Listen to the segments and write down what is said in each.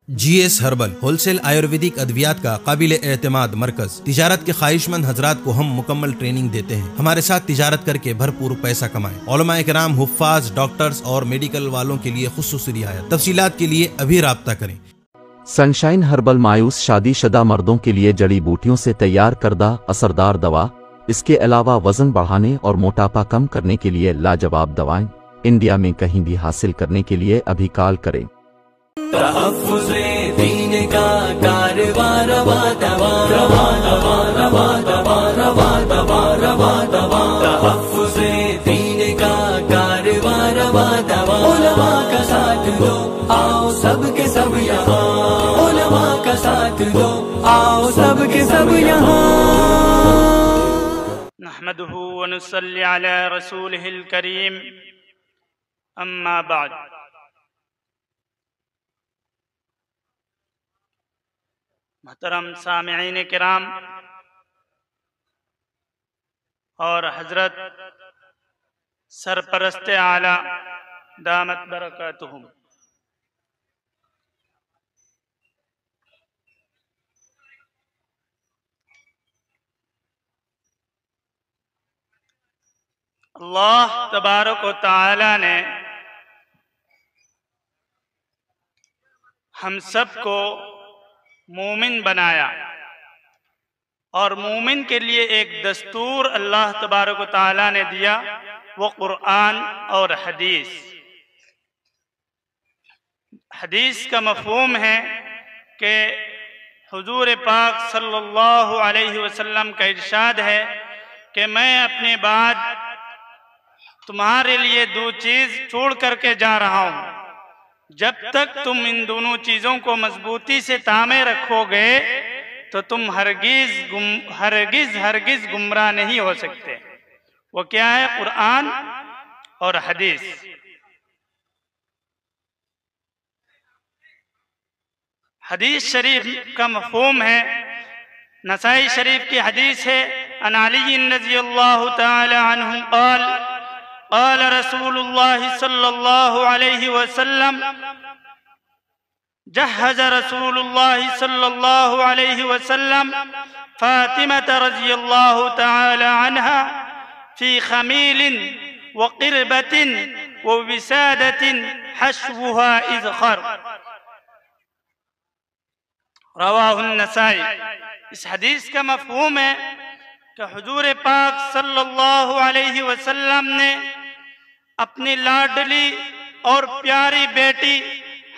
GS herbal wholesale Ayurvedic अद्वियात का काबिल एतमाद मरकज। तिजारत के ख्वाहिशमंद हजरात को हम मुकम्मल ट्रेनिंग देते हैं। हमारे साथ तिजारत करके भरपूर पैसा कमाएं। उलमाए किराम, हुफ्फाज, डॉक्टर्स और मेडिकल वालों के लिए खुसूसी रियायत। तफसीलात के लिए अभी राब्ता करें। सनशाइन हर्बल मायूस शादीशुदा मर्दों के लिए जड़ी बूटियों से तैयार करदा असरदार दवा। इसके अलावा वजन बढ़ाने और मोटापा कम करने के लिए लाजवाब दवाएं इंडिया में कहीं भी हासिल करने के लिए अभी कॉल करें। तहफ़्फ़ुज़े दीन का कारवां रवा दवा रवा दवा रवा दवा रवा दवा रवा दवा। तहफ़्फ़ुज़े दीन का कारवां रवा दवा। उलमा का साथ दो, आओ सब के सब यहाँ। उलमा का साथ दो, आओ सब के सब यहाँ। नहमदुहु व नुसल्ली अला रसूलिहिल करीम, अम्मा बाद। मोहतरम सामिईन किराम और हजरत सरपरस्त आला दामत बरकातुहुम, अल्लाह तबारक व तआला ने हम सबको मोमिन बनाया और मोमिन के लिए एक दस्तूर अल्लाह तबारक व तआला ने दिया, वो कुरान और हदीस। हदीस का मफ़हूम है कि हुजूर पाक सल्लल्लाहु अलैहि वसल्लम का इरशाद है कि मैं अपने बाद तुम्हारे लिए दो चीज़ छोड़ करके जा रहा हूँ। जब तक तुम इन दोनों चीज़ों को मजबूती से तामे रखोगे तो तुम हरगिज गुमराह नहीं हो सकते। वो क्या है? कुरान और हदीस। हदीस शरीफ का मफ़हूम है, नसाई शरीफ की हदीस है, अन अली रज़ियल्लाहु तआला अन्हु क़ाल क़ाल रसूलुल्लाह सल्लल्लाहु अलैहि वसल्लम जहज़ रसूलुल्लाह सल्लल्लाहु अलैहि वसल्लम फातिमत रज़ियल्लाहु तआला अन्हा फी खमीलिन व क़िरबतिन व विसादतिन हश्वुहा इज़खर। रवाहुन नसाई। इस हदीस का मफ़हूम है कि हुजूर पाक सल्लल्लाहु अलैहि वसल्लम ने अपनी लाडली और प्यारी बेटी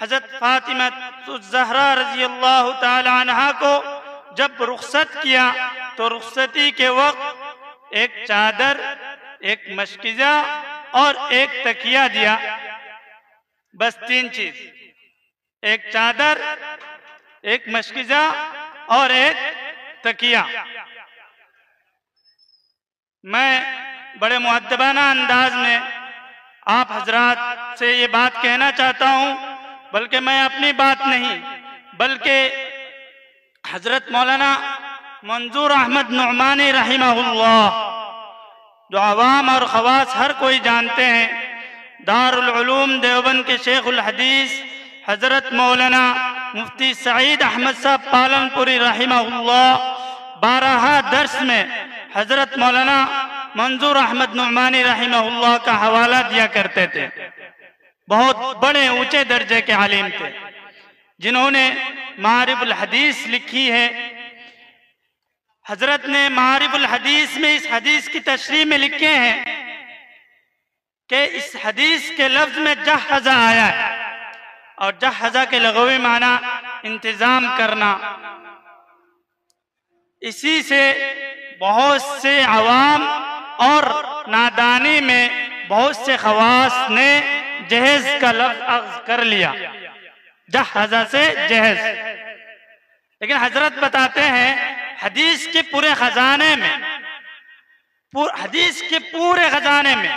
हज़रत फातिमा ज़हरा रज़ियल्लाहु ताला अन्हा को जब रुख़सत किया तो रुख़सती के वक्त एक चादर, एक मशकिज़ा और एक तकिया दिया। बस तीन चीज़, एक चादर, एक मशकिज़ा और एक तकिया। मैं बड़े मुअद्दबाना अंदाज में आप हजरात से ये बात कहना चाहता हूँ, बल्कि मैं अपनी बात नहीं बल्कि हजरत मौलाना मंजूर अहमद नुअमानी रहमहुल्लाह, जो अवाम और ख़वास हर कोई जानते हैं, दारुल उलूम देवबंद के शेखुल हदीस हजरत मौलाना मुफ्ती सईद अहमद साहब पालनपुरी रहमहुल्लाह 12 दर्स में हजरत मौलाना मंजूर अहमद नुअमानी रहमहुल्लाह का हवाला दिया करते थे। बहुत बड़े ऊंचे दर्जे के आलिम थे, जिन्होंने मारिफुल हदीस लिखी है। हजरत ने मारिफुल हदीस में इस हदीस की तशरीह में लिखे हैं कि इस हदीस के लफ्ज में जहज़ा आया है और जहज़ा के लगवी माना इंतजाम करना। इसी से बहुत से अवाम और नादानी में बहुत से खवास ने जहेज का लफ्ज अख्ज़ कर लिया, जहज़ा से जहेज। लेकिन हजरत बताते हैं हदीस के पूरे खजाने में, हदीस के पूरे खजाने में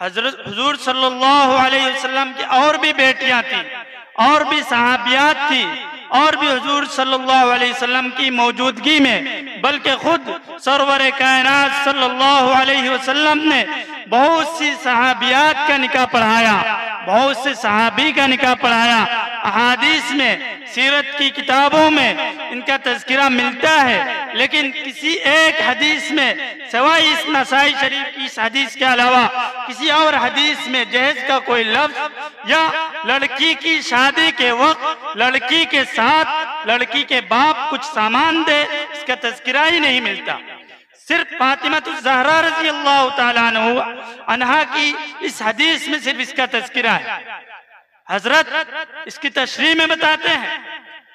हजरत हुजूर सल्लल्लाहु अलैहि वसल्लम की और भी बेटियां थी और भी सहाबियात थी और भी हुजूर सल्लल्लाहु अलैहि वसल्लम की मौजूदगी में बल्कि खुद सरवर कायनात सल्लल्लाहु अलैहि वसल्लम ने बहुत सी सहाबियात का निकाह पढ़ाया, बहुत से सहाबी का निकाह पढ़ाया। अहादीस में, सीरत की किताबों में इनका तज़किरा मिलता है, लेकिन किसी एक हदीस में सिवाय इस नसाई शरीफ की इस हदीस के अलावा किसी और हदीस में जहेज का कोई लफ्ज या लड़की की शादी के वक्त लड़की के साथ लड़की के बाप कुछ सामान दे, इसका तज़किरा ही नहीं मिलता। सिर्फ फातिमातुज़ ज़हरा रज़ी अल्लाह ताला अन्हा की इस हदीस में सिर्फ इसका तज़किरा है। हजरत इसकी तशरीह में बताते हैं,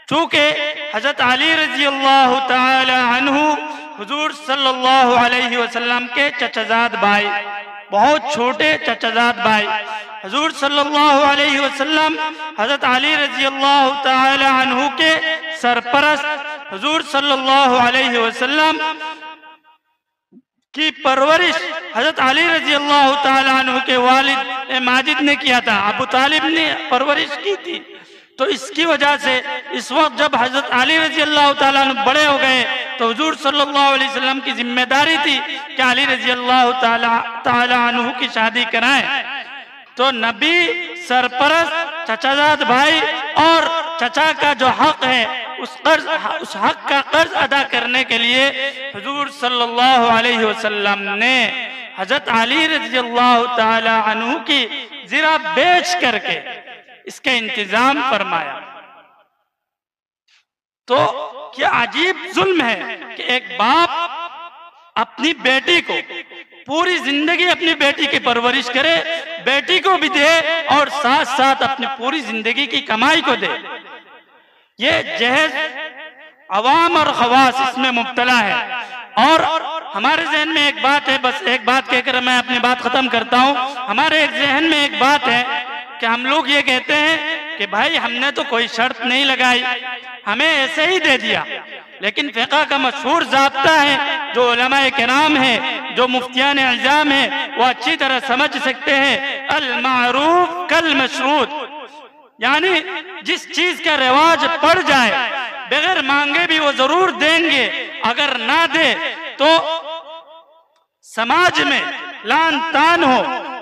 चूंकि हजरत अली रज़ी अल्लाह ताला अन्हु हुजूर सल्लल्लाहु अलैहि वसल्लम के चचाजाद भाई, बहुत छोटे चचाजाद भाई, हुजूर सल्लल्लाहु अलैहि वसल्लम हजरत अली रज़ी अल्लाह ताला अन्हु के सरपरस्त, हुजूर सल्लल्लाहु अलैहि वसल्लम की परवरिश हजरत अली रजी अल्लाह ताला अन्हु के वालिद माजिद ने किया था, अबू तालिब ने परवरिश की थी। तो इसकी वजह से इस वक्त जब हजरत अली रजी अल्लाह ताला अन्हु बड़े हो गए तो हुजूर सल्लल्लाहु अलैहि वसल्लम की जिम्मेदारी थी कि अली रजी अल्लाह ताला अन्हु की शादी कराएं। तो नबी, सरपरस्त, चचाजाद भाई और चचा का जो हक है उस हक का कर्ज अदा करने के लिए हुजूर सल्लल्लाहु अलैहि वसल्लम ने हजरत अली रज़ियल्लाहु ताला अन्हु की ज़रा बेच करके इसका इंतजाम फरमाया। तो क्या अजीब जुल्म है कि एक बाप अपनी बेटी को पूरी जिंदगी अपनी बेटी की परवरिश करे, बेटी को भी दे और साथ साथ अपनी पूरी जिंदगी की कमाई को दे। ये जहेज अवाम और खवास इसमें मुब्तला है। और हमारे जहन में एक बात है, बस एक बात कहकर मैं अपनी बात खत्म करता हूँ। हमारे एक जहन में एक बात है कि हम लोग ये कहते हैं कि भाई हमने तो कोई शर्त नहीं लगाई, हमें ऐसे ही दे दिया। लेकिन फ़िक़्ह का मशहूर ज़ाब्ता है, जो उलमाए किराम है, जो मुफ्तियान इल्ज़ाम है, वो अच्छी तरह समझ सकते हैं। अल मारूफ कल मशरूत, यानी जिस चीज का रिवाज पड़ जाए बगैर मांगे भी वो जरूर देंगे, अगर ना दे तो समाज में लान तान हो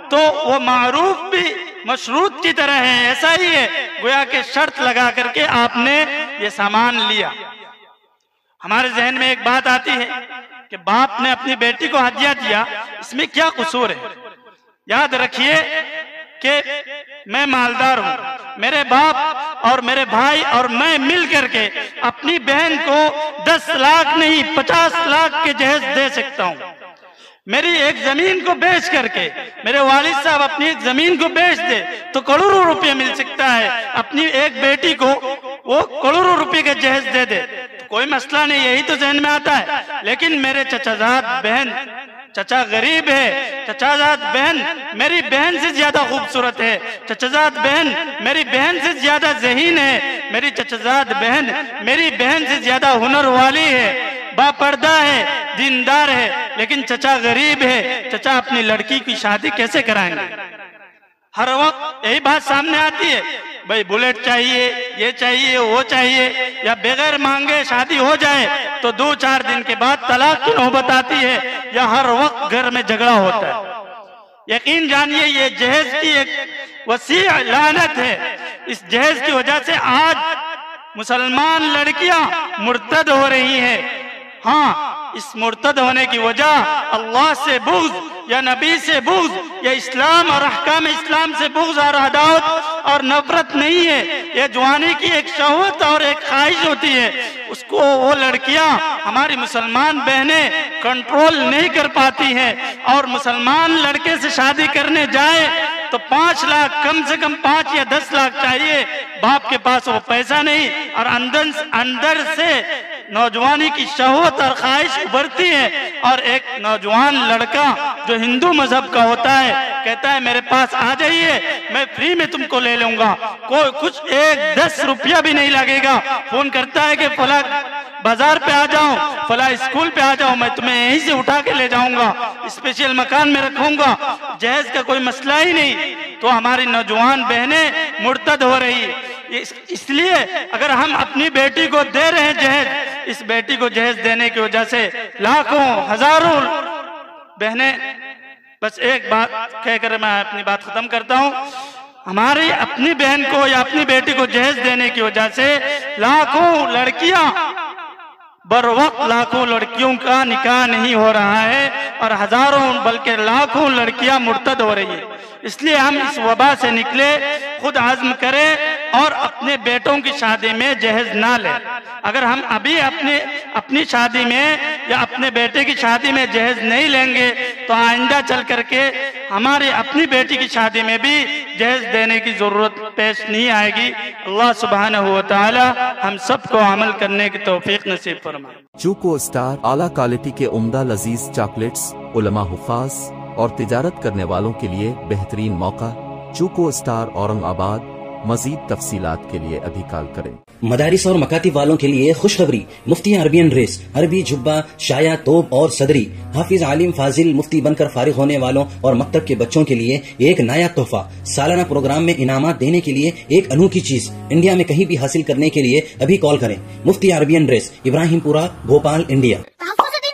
तो वो मारूफ भी मशरूत की तरह है। ऐसा ही है, गोया के शर्त लगा करके आपने ये सामान लिया। हमारे जहन में एक बात आती है कि बाप ने अपनी बेटी को हदिया दिया, इसमें क्या कसूर है? याद रखिए कि मैं मालदार हूं, मेरे बाप और मेरे भाई और मैं मिल करके अपनी बहन को 10 लाख नहीं 50 लाख के जहेज दे सकता हूं। मेरी एक जमीन को बेच करके मेरे वालिद साहब अपनी एक जमीन को बेच दे तो करोड़ों रुपये मिल सकता है। अपनी एक बेटी को वो करोड़ों रुपए का जहेज दे दे तो कोई मसला नहीं, यही तो जहन में आता है। लेकिन मेरे चचाजाद बहन, चचा गरीब है, चचाजाद बहन मेरी बहन से ज्यादा खूबसूरत है, चचाजाद बहन मेरी बहन से ज्यादा ज़हीन है, मेरी चचाजाद बहन मेरी बहन से ज्यादा हुनर वाली है, बापर्दा है, दीनदार है, लेकिन चचा गरीब है, चचा अपनी लड़की की शादी कैसे कराएंगे? हर वक्त यही बात सामने आती है, भाई बुलेट चाहिए, ये चाहिए, वो चाहिए, या बगैर मांगे शादी हो जाए तो 2-4 दिन के बाद तलाक की नौबत आती है, या हर वक्त घर में झगड़ा होता है। यकीन जानिए ये जहेज की एक वसी लानत है। इस जहेज की वजह से आज मुसलमान लड़कियां मुर्तद हो रही हैं। हाँ, इस मुर्तद होने की वजह अल्लाह से बुग़्ज़ या नबी से बुग़्ज़ या इस्लाम और अहकाम इस्लाम से बुग़्ज़ और अदावत और नफरत नहीं है। ये जवानी की एक शहवत और एक ख्वाहिश होती है, उसको वो लड़कियां हमारी मुसलमान बहनें कंट्रोल नहीं कर पाती हैं। और मुसलमान लड़के से शादी करने जाए तो 5 लाख, कम से कम 5 या 10 लाख चाहिए, बाप के पास वो पैसा नहीं, और अंदर से नौजवानी की शहवत और ख्वाहिश उभरती है। और एक नौजवान लड़का जो हिंदू मजहब का होता है कहता है मेरे पास आ जाइए, मैं फ्री में तुमको ले लूंगा, कोई कुछ 1-10 रुपया भी नहीं लगेगा। फोन करता है कि फला बाजार पे आ जाओ, फला स्कूल पे आ जाओ, मैं तुम्हें यहीं से उठा के ले जाऊंगा, स्पेशल मकान में रखूंगा, जहेज का कोई मसला ही नहीं। तो हमारी नौजवान बहनें मुर्तद हो रही है। इसलिए अगर हम अपनी बेटी को दे रहे हैं जहेज, इस बेटी को जहेज देने की वजह से लाखों हजारों बहनें, बस एक बात कहकर मैं अपनी बात खत्म करता हूँ। हमारी अपनी बहन को या अपनी बेटी को जहेज देने की वजह से लाखों लड़कियां, बर वक्त लाखों लड़कियों का निकाह नहीं हो रहा है और हजारों बल्कि लाखों लड़कियां मुर्तद हो रही है। इसलिए हम इस वबा से निकले, खुद आज़्म करें और अपने बेटों की शादी में जहेज ना लें। अगर हम अभी अपनी शादी में या अपने बेटे की शादी में जहेज नहीं लेंगे तो आइंदा चल करके हमारी अपनी बेटी की शादी में भी जहेज देने की जरूरत पेश नहीं आएगी। अल्लाह सुब्हानहू व तआला हम सबको अमल करने की तौफीक नसीब फरमाए। चूको स्टार आला क्वालिटी के उम्दा लजीज चॉकलेट्स उलमा हुफ़ाज और तिजारत करने वालों के लिए बेहतरीन मौका। चूको स्टार औरंगाबाद। मजीद तफसीलात के लिए अभी कॉल करें। मदारिस और मकातिब वालों के लिए खुशखबरी, मुफ्ती अरबियन ड्रेस, अरबी जुब्बा, शाया, तोब और सदरी, हाफिज आलिम फाजिल मुफ्ती बनकर फारिग होने वालों और मकतब के बच्चों के लिए एक नया तोहफा। सालाना प्रोग्राम में इनामात देने के लिए एक अनोखी चीज इंडिया में कहीं भी हासिल करने के लिए अभी कॉल करें। Mufti Arabian dress, Ibrahimpura, Bhopal, India.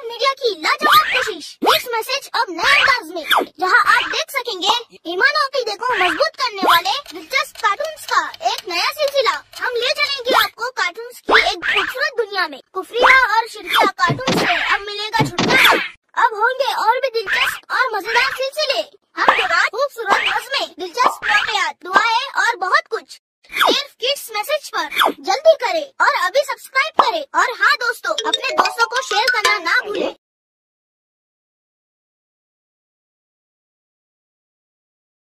Media की लाजवाब कोशिश, मिक्स मैसेज अब नए अंदाज में, जहां आप देख सकेंगे ईमान और अकीदे को मजबूत करने वाले दिलचस्प कार्टून्स का एक नया सिलसिला। हम ले चलेंगे आपको कार्टून्स की एक खूबसूरत दुनिया में। कुफरिया और शिरकिया कार्टून से अब मिलेगा छुटकारा। अब होंगे और भी दिलचस्प और मजेदार सिलसिले। हम दुआ, खूबसूरत नज़्में, दिलचस्प वाक़यात, दुआएं और बहुत कुछ सिर्फ किड्स मैसेज पर। जल्दी करें और अभी सब्सक्राइब करें। और हाँ दोस्तों, अपने दोस्तों